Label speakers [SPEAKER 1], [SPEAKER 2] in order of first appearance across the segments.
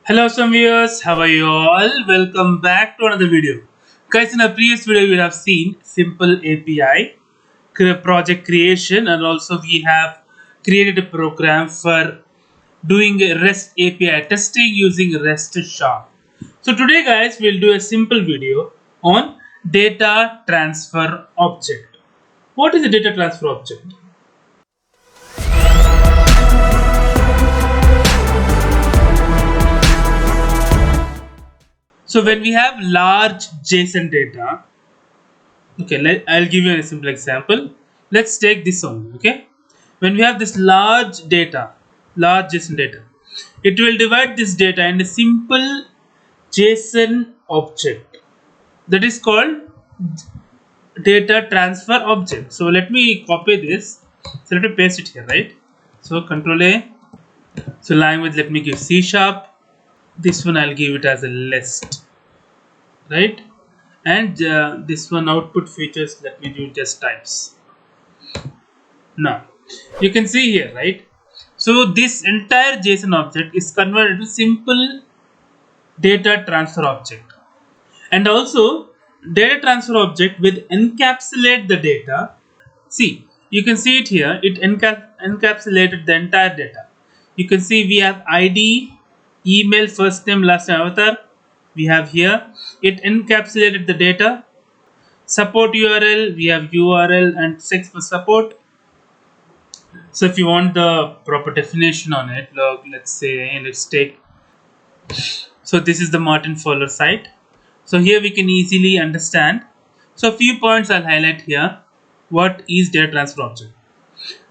[SPEAKER 1] Hello some viewers, how are you all? Welcome back to another video. Guys, in a previous video we have seen simple API project creation, and also we have created a program for doing a REST API testing using REST Sharp. So today guys, we'll do a simple video on data transfer object. What is a data transfer object? So when we have large JSON data, okay, I'll give you a simple example. Let's take this one. Okay, when we have this large JSON data, it will divide this data in a simple JSON object that is called data transfer object. So let me copy this. So let me paste it here, right? So Control A. So language, let me give C#. This one I'll give it as a list, right? And this one output features, let me do just types. Now you can see here, right? So this entire JSON object is converted to simple data transfer object, and also data transfer object will encapsulate the data. See, you can see it here, it encapsulated the entire data. You can see we have ID, email, first name, last name, avatar. We have here, it encapsulated the data. Support URL, we have URL and sex for support. So if you want the proper definition on it, look, let's take, so this is the Martin Fowler site. So here we can easily understand. So a few points I'll highlight here. What is data transfer object?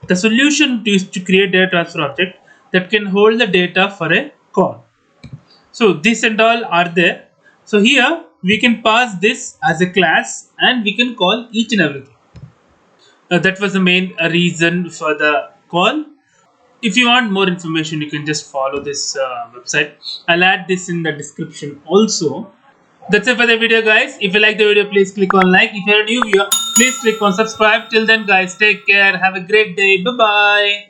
[SPEAKER 1] The solution is to create data transfer object that can hold the data for a call. So this and all are there. So here we can pass this as a class and we can call each and everything. That was the main reason for the call. If you want more information, you can just follow this website. I'll add this in the description also. That's it for the video, guys. If you like the video, please click on like. If you're a new viewer, please click on subscribe. Till then, guys, take care. Have a great day. Bye bye.